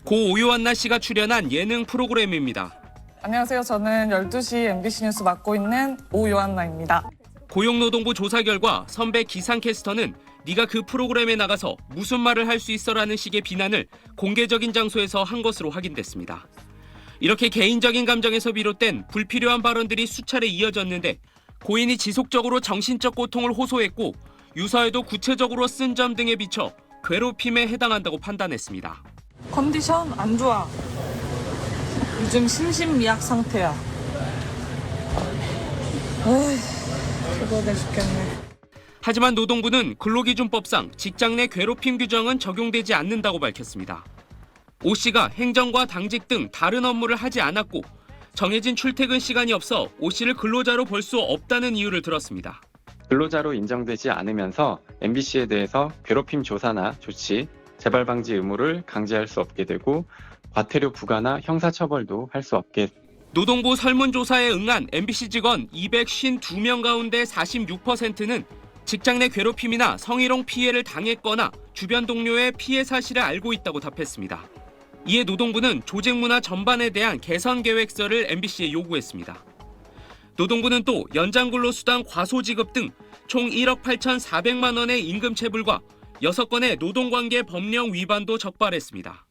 고 오요한나 씨가 출연한 예능 프로그램입니다. 안녕하세요. 저는 12시 MBC 뉴스 맡고 있는 오요한나입니다. 고용노동부 조사 결과 선배 기상캐스터는 네가 그 프로그램에 나가서 무슨 말을 할 수 있어라는 식의 비난을 공개적인 장소에서 한 것으로 확인됐습니다. 이렇게 개인적인 감정에서 비롯된 불필요한 발언들이 수차례 이어졌는데 고인이 지속적으로 정신적 고통을 호소했고 유서에도 구체적으로 쓴 점 등에 비춰 괴롭힘에 해당한다고 판단했습니다. 컨디션 안 좋아. 요즘 심신미약 상태야. 에이, 피곤해 죽겠네. 하지만 노동부는 근로기준법상 직장 내 괴롭힘 규정은 적용되지 않는다고 밝혔습니다. 오 씨가 행정과 당직 등 다른 업무를 하지 않았고 정해진 출퇴근 시간이 없어 오 씨를 근로자로 볼 수 없다는 이유를 들었습니다. 근로자로 인정되지 않으면서 MBC에 대해서 괴롭힘 조사나 조치, 재발 방지 의무를 강제할 수 없게 되고 과태료 부과나 형사처벌도 할 수 없게. 노동부 설문조사에 응한 MBC 직원 252명 가운데 46%는 직장 내 괴롭힘이나 성희롱 피해를 당했거나 주변 동료의 피해 사실을 알고 있다고 답했습니다. 이에 노동부는 조직 문화 전반에 대한 개선 계획서를 MBC에 요구했습니다. 노동부는 또 연장 근로수당 과소 지급 등 총 1억 8,400만 원의 임금 체불과 6건의 노동관계 법령 위반도 적발했습니다.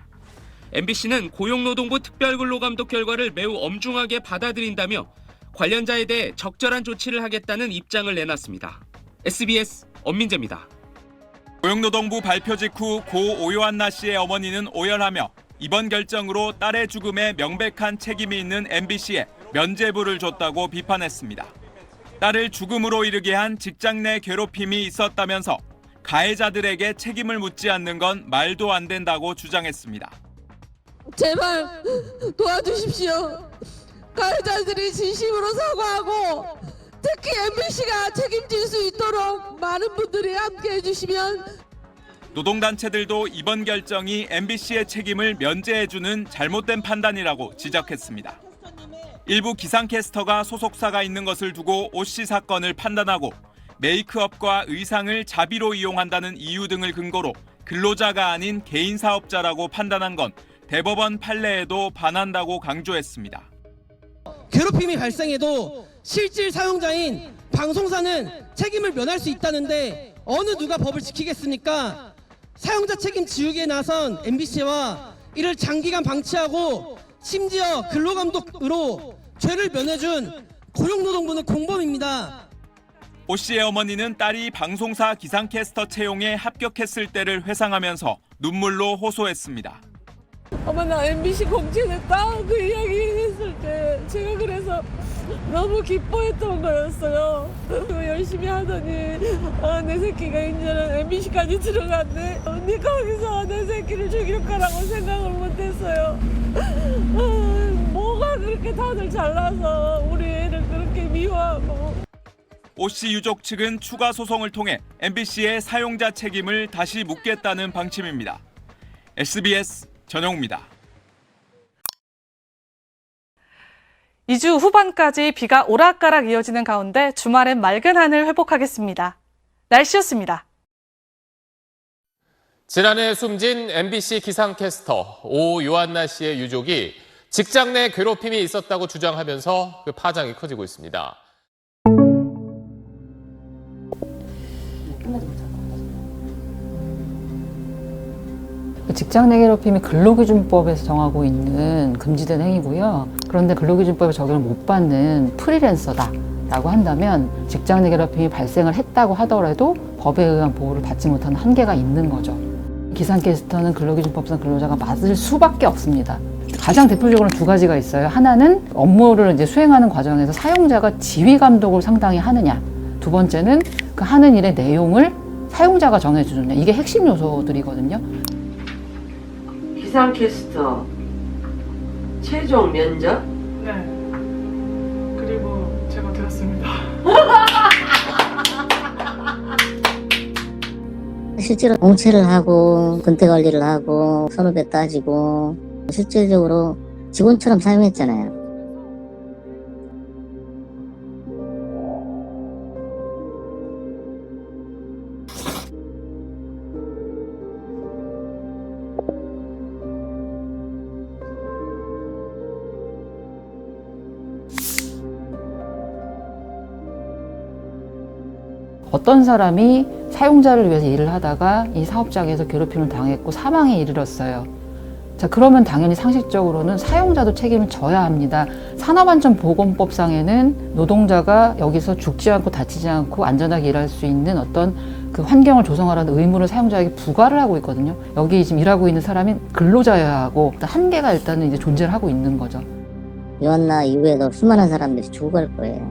MBC는 고용노동부 특별근로감독 결과를 매우 엄중하게 받아들인다며 관련자에 대해 적절한 조치를 하겠다는 입장을 내놨습니다. SBS 엄민재입니다. 고용노동부 발표 직후 고 오요한나 씨의 어머니는 오열하며 이번 결정으로 딸의 죽음에 명백한 책임이 있는 MBC에 면죄부를 줬다고 비판했습니다. 딸을 죽음으로 이르게 한 직장 내 괴롭힘이 있었다면서 가해자들에게 책임을 묻지 않는 건 말도 안 된다고 주장했습니다. 제발 도와주십시오. 가해자들이 진심으로 사과하고 특히 MBC가 책임질 수 있도록 많은 분들이 함께 해주시면. 노동단체들도 이번 결정이 MBC의 책임을 면제해주는 잘못된 판단이라고 지적했습니다. 일부 기상캐스터가 소속사가 있는 것을 두고 오 씨 사건을 판단하고 메이크업과 의상을 자비로 이용한다는 이유 등을 근거로 근로자가 아닌 개인 사업자라고 판단한 건 대법원 판례에도 반한다고 강조했습니다. 괴롭힘이 발생해도 실질 사용자인 방송사는 책임을 면할 수 있다는데 어느 누가 법을 지키겠습니까? 사용자 책임 지우기에 나선 MBC와 이를 장기간 방치하고 심지어 근로감독으로 죄를 면해준 고용노동부는 공범입니다. 오 씨의 어머니는 딸이 방송사 기상캐스터 채용에 합격했을 때를 회상하면서 눈물로 호소했습니다. 어머, 나 MBC 공채냈다 그 이야기 했을 때 제가 그래서 너무 기뻐했던 거였어요. 열심히 하더니 내 새끼가 이제는 MBC까지 들어갔네. 언니 거기서 내 새끼를 죽일 거라고 생각을 못했어요. 뭐가 그렇게 다들 잘나서 우리 애를 그렇게 미워하고. 오 씨 유족 측은 추가 소송을 통해 MBC의 사용자 책임을 다시 묻겠다는 방침입니다. SBS 전영우입니다. 2주 후반까지 비가 오락가락 이어지는 가운데 주말엔 맑은 하늘 회복하겠습니다. 날씨였습니다. 지난해 숨진 MBC 기상캐스터 오요한나 씨의 유족이 직장 내 괴롭힘이 있었다고 주장하면서 그 파장이 커지고 있습니다. 직장 내 괴롭힘이 근로기준법에서 정하고 있는 금지된 행위고요. 그런데 근로기준법에 적용을 못 받는 프리랜서다라고 한다면 직장 내 괴롭힘이 발생을 했다고 하더라도 법에 의한 보호를 받지 못하는 한계가 있는 거죠. 기상캐스터는 근로기준법상 근로자가 맞을 수밖에 없습니다. 가장 대표적으로 두 가지가 있어요. 하나는 업무를 이제 수행하는 과정에서 사용자가 지휘 감독을 상당히 하느냐. 두 번째는 그 하는 일의 내용을 사용자가 정해주느냐. 이게 핵심 요소들이거든요. 기상캐스터 최종 면접? 네. 그리고 제가 되었습니다. 실제로 공채를 하고 근태 관리를 하고 선후배 따지고 실질적으로 직원처럼 사용했잖아요. 어떤 사람이 사용자를 위해서 일을 하다가 이 사업장에서 괴롭힘을 당했고 사망에 이르렀어요. 자, 그러면 당연히 상식적으로는 사용자도 책임을 져야 합니다. 산업안전보건법상에는 노동자가 여기서 죽지 않고 다치지 않고 안전하게 일할 수 있는 어떤 그 환경을 조성하라는 의무를 사용자에게 부과를 하고 있거든요. 여기 지금 일하고 있는 사람이 근로자여야 하고 한계가 일단은 이제 존재를 하고 있는 거죠. 요한나 이후에도 수많은 사람들이 죽어갈 거예요.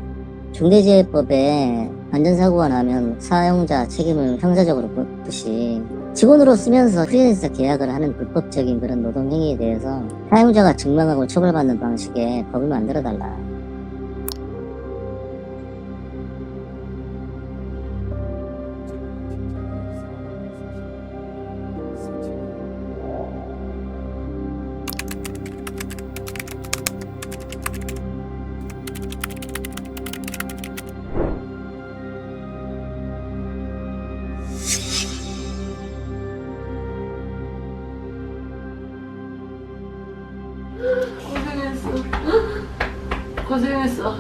중대재해법에 안전사고가 나면 사용자 책임을 형사적으로 묻듯이 직원으로 쓰면서 프리랜서 계약을 하는 불법적인 그런 노동행위에 대해서 사용자가 증명하고 처벌받는 방식의 법을 만들어달라. 고생했어.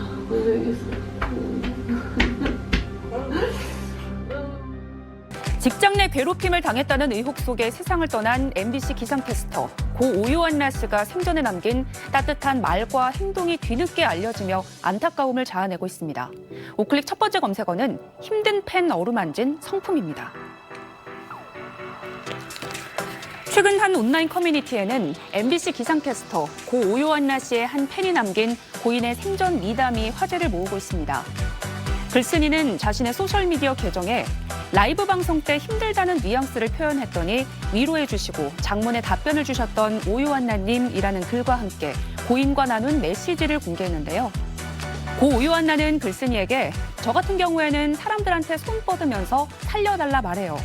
직장 내 괴롭힘을 당했다는 의혹 속에 세상을 떠난 MBC 기상캐스터 고 오요한나 씨가 생전에 남긴 따뜻한 말과 행동이 뒤늦게 알려지며 안타까움을 자아내고 있습니다. 오클릭 첫 번째 검색어는 힘든 펜 어루만진 성품입니다. 최근 한 온라인 커뮤니티에는 MBC 기상캐스터 고 오요한나 씨의 한 팬이 남긴 고인의 생전 미담이 화제를 모으고 있습니다. 글쓴이는 자신의 소셜미디어 계정에 라이브 방송 때 힘들다는 뉘앙스를 표현했더니 위로해 주시고 장문에 답변을 주셨던 오요한나님이라는 글과 함께 고인과 나눈 메시지를 공개했는데요. 고 오요한나는 글쓴이에게 저 같은 경우에는 사람들한테 손 뻗으면서 살려달라 말해요.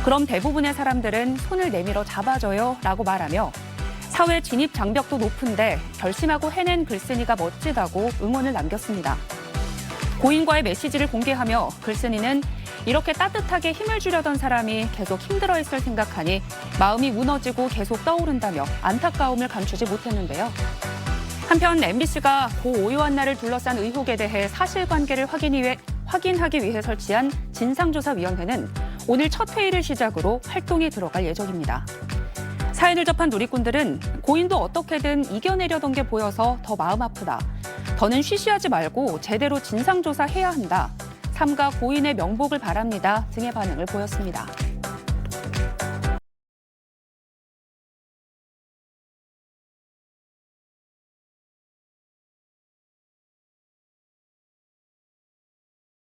그럼 대부분의 사람들은 손을 내밀어 잡아줘요 라고 말하며 사회 진입 장벽도 높은데 결심하고 해낸 글쓴이가 멋지다고 응원을 남겼습니다. 고인과의 메시지를 공개하며 글쓴이는 이렇게 따뜻하게 힘을 주려던 사람이 계속 힘들어했을 생각하니 마음이 무너지고 계속 떠오른다며 안타까움을 감추지 못했는데요. 한편 MBC가 고 오요한나를 둘러싼 의혹에 대해 사실관계를 확인하기 위해 설치한 진상조사위원회는 오늘 첫 회의를 시작으로 활동에 들어갈 예정입니다. 사연을 접한 누리꾼들은 고인도 어떻게든 이겨내려던 게 보여서 더 마음 아프다. 더는 쉬쉬하지 말고 제대로 진상조사해야 한다. 삼가 고인의 명복을 바랍니다 등의 반응을 보였습니다.